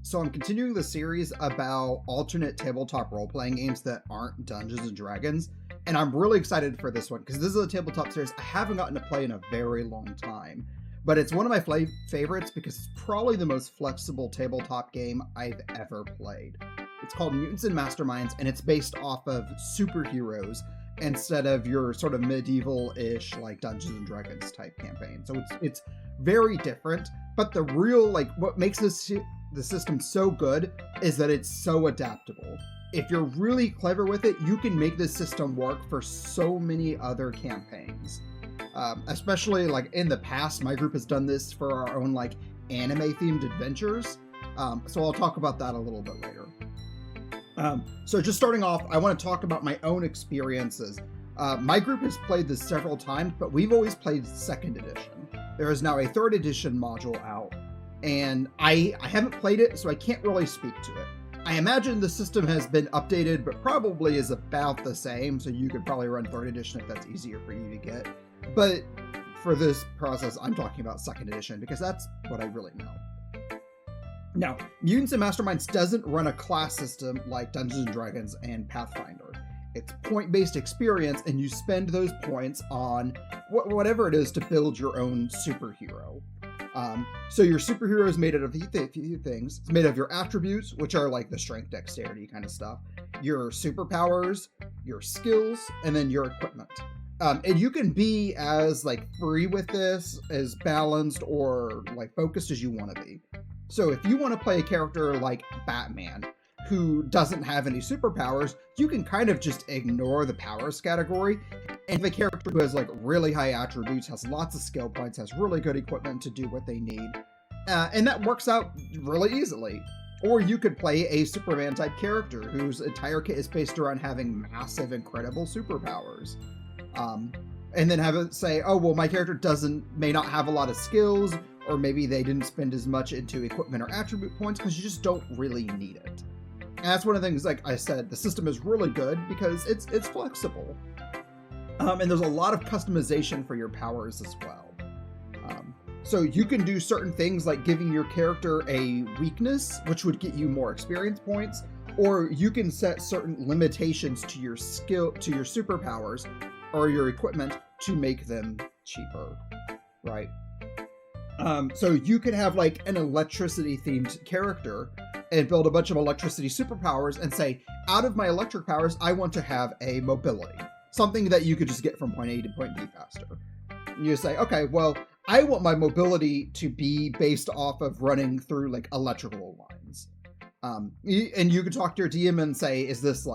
So I'm continuing the series about alternate tabletop role-playing games that aren't Dungeons and Dragons, and I'm really excited for this one because this is a tabletop series I haven't gotten to play in a very long time. But it's one of my favorites because it's probably the most flexible tabletop game I've ever played. It's called Mutants and Masterminds, and it's based off of superheroes instead of your sort of medieval-ish like Dungeons and Dragons type campaign. So it's very different, but the real what makes the system so good is that it's so adaptable. If you're really clever with it, you can make this system work for so many other campaigns. Especially in the past, my group has done this for our own anime themed adventures. So I'll talk about that a little bit later. So just starting off, I want to talk about my own experiences. My group has played this several times, but we've always played 2nd edition. There is now a 3rd edition module out, and I haven't played it, so I can't really speak to it. I imagine the system has been updated, but probably is about the same, so you could probably run 3rd edition if that's easier for you to get. But for this process, I'm talking about 2nd edition because that's what I really know. Now, Mutants and Masterminds doesn't run a class system like Dungeons & Dragons and Pathfinder. It's point-based experience, and you spend those points on whatever it is to build your own superhero. So your superhero is made out of a few things. It's made of your attributes, which are the strength, dexterity kind of stuff, your superpowers, your skills, and then your equipment. And you can be as free with this, as balanced or focused as you want to be. So if you want to play a character like Batman, who doesn't have any superpowers, you can kind of just ignore the powers category. And the character who has really high attributes, has lots of skill points, has really good equipment to do what they need. And that works out really easily. Or you could play a Superman type character whose entire kit is based around having massive, incredible superpowers. And then have it say, oh, well, my character may not have a lot of skills, or maybe they didn't spend as much into equipment or attribute points because you just don't really need it. And that's one of the things, I said, the system is really good because it's flexible. And there's a lot of customization for your powers as well. So you can do certain things like giving your character a weakness, which would get you more experience points, or you can set certain limitations to your skill, to your superpowers, or your equipment to make them cheaper, right? So you could have an electricity themed character and build a bunch of electricity superpowers and say, out of my electric powers, I want to have a mobility. Something that you could just get from point A to point B faster. And you say, okay, well, I want my mobility to be based off of running through electrical lines. And you could talk to your DM and say, is this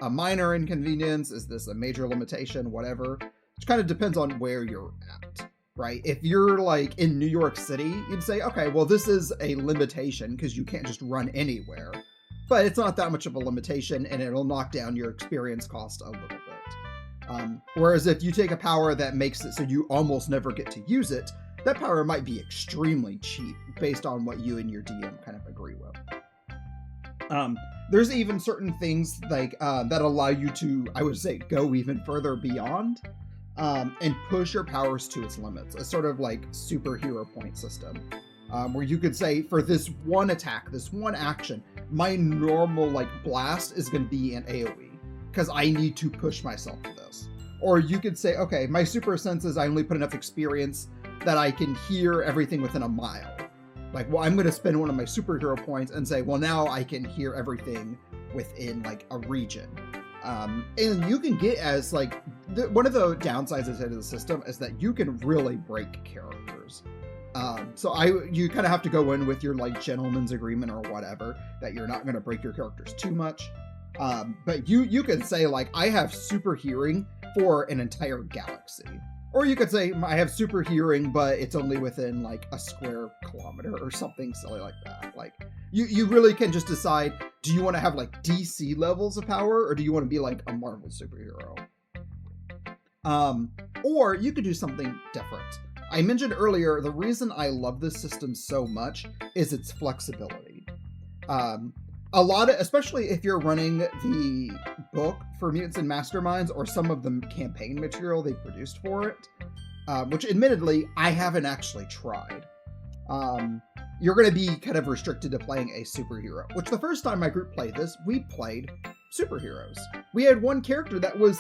a minor inconvenience? Is this a major limitation? Whatever. Which kind of depends on where you're at, right? If you're in New York City, you'd say, okay, well, this is a limitation because you can't just run anywhere. But it's not that much of a limitation, and it'll knock down your experience cost a little bit. Whereas if you take a power that makes it so you almost never get to use it, that power might be extremely cheap based on what you and your DM kind of agree with. There's even certain things that allow you to, I would say, go even further beyond and push your powers to its limits. A sort of superhero point system where you could say, for this one attack, this one action, my normal blast is going to be an AoE because I need to push myself to this. Or you could say, okay, my super senses, I only put enough experience that I can hear everything within a mile. Well, I'm going to spend one of my superhero points and say, well, now I can hear everything within a region. And you can get as one of the downsides of the system is that you can really break characters. So you kind of have to go in with your gentleman's agreement or whatever that you're not going to break your characters too much. But you can say I have super hearing for an entire galaxy. Or you could say, I have super hearing, but it's only within a square kilometer or something silly like that. You really can just decide, do you want to have DC levels of power, or do you want to be a Marvel superhero? Or you could do something different. I mentioned earlier, the reason I love this system so much is its flexibility. A lot of, especially if you're running the book for Mutants and Masterminds or some of the campaign material they produced for it, which admittedly I haven't actually tried. you're going to be kind of restricted to playing a superhero, which the first time my group played this, we played superheroes. We had one character that was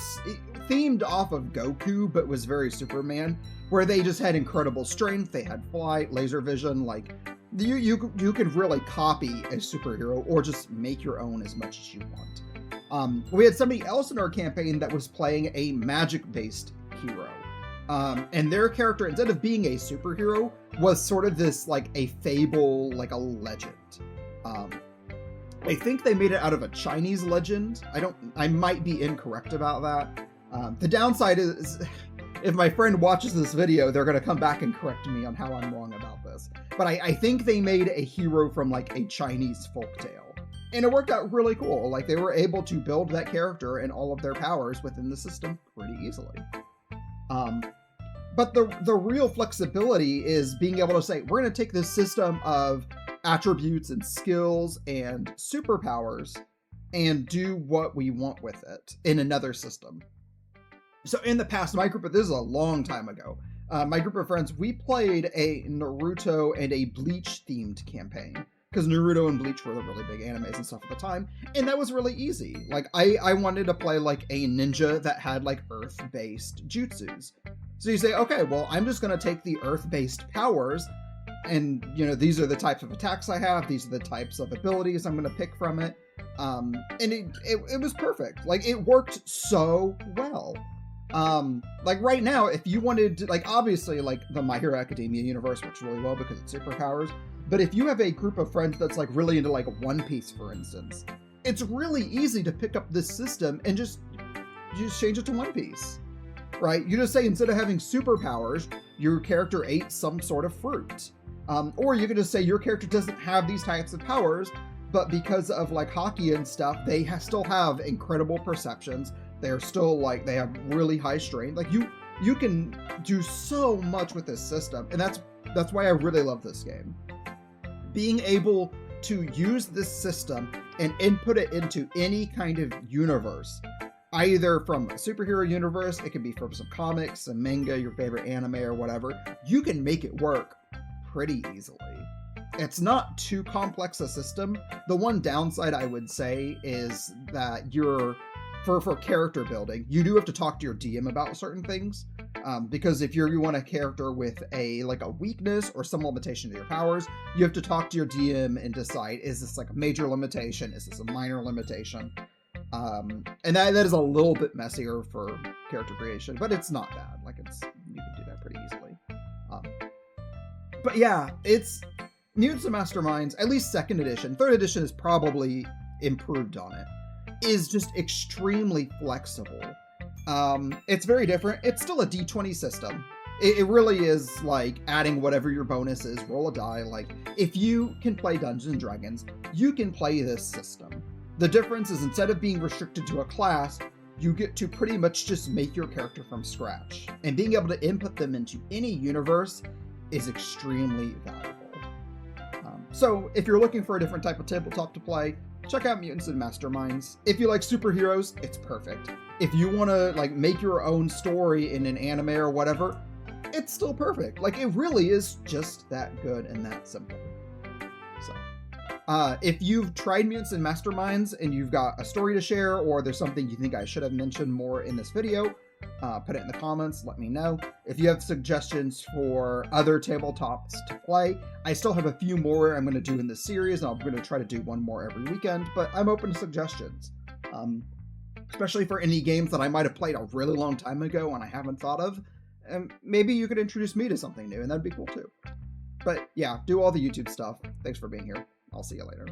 themed off of Goku, but was very Superman, where they just had incredible strength, they had flight, laser vision, like you can really copy a superhero or just make your own as much as you want. We had somebody else in our campaign that was playing a magic-based hero. And their character, instead of being a superhero, was sort of this like a fable, like a legend. I think they made it out of a Chinese legend. I might be incorrect about that. The downside is, if my friend watches this video, they're going to come back and correct me on how I'm wrong about this. But I think they made a hero from like a Chinese folktale. And it worked out really cool. Like they were able to build that character and all of their powers within the system pretty easily. But the real flexibility is being able to say, we're going to take this system of attributes and skills and superpowers and do what we want with it in another system. So in the past, my group, this is a long time ago, my group of friends, we played a Naruto and a Bleach themed campaign. Because Naruto and Bleach were the really big animes and stuff at the time, and that was really easy. Like, I wanted to play, like, a ninja that had, like, Earth-based jutsus. So you say, okay, well, I'm just going to take the Earth-based powers, and, you know, these are the types of attacks I have, these are the types of abilities I'm going to pick from it. And it was perfect. Like, it worked so well. Like, right now, if you wanted to, like, obviously, like, the My Hero Academia universe works really well because it's superpowers. But if you have a group of friends that's like really into like One Piece, for instance, it's really easy to pick up this system and just change it to One Piece, right? You just say, instead of having superpowers, your character ate some sort of fruit. Or you could just say your character doesn't have these types of powers, but because of like hockey and stuff, they still have incredible perceptions. They're still like, they have really high strength. Like you can do so much with this system. And that's why I really love this game. Being able to use this system and input it into any kind of universe, either from a superhero universe, it can be from some comics, some manga, your favorite anime or whatever, you can make it work pretty easily. It's not too complex a system. The one downside I would say is that for character building, you do have to talk to your DM about certain things. Because if you want a character with a weakness or some limitation to your powers, you have to talk to your DM and decide, is this like a major limitation? Is this a minor limitation? And that is a little bit messier for character creation, but it's not bad. Like you can do that pretty easily. But yeah, it's Mutants and Masterminds, at least 2nd edition. 3rd edition is probably improved on it. Is just extremely flexible. It's very different. It's still a D20 system. It really is like adding whatever your bonus is, roll a die. Like, if you can play Dungeons and Dragons, you can play this system. The difference is, instead of being restricted to a class, you get to pretty much just make your character from scratch. And being able to input them into any universe is extremely valuable. So if you're looking for a different type of tabletop to play, check out Mutants and Masterminds. If you like superheroes, it's perfect. If you want to like make your own story in an anime or whatever, it's still perfect. Like, it really is just that good and that simple. So, if you've tried Mutants and Masterminds and you've got a story to share, or there's something you think I should have mentioned more in this video, put it in the comments, let me know. If you have suggestions for other tabletops to play, I still have a few more I'm going to do in this series, and I'm going to try to do one more every weekend, but I'm open to suggestions. Especially for any games that I might have played a really long time ago and I haven't thought of, and maybe you could introduce me to something new, and that'd be cool too. But yeah, do all the YouTube stuff. Thanks for being here. I'll see you later.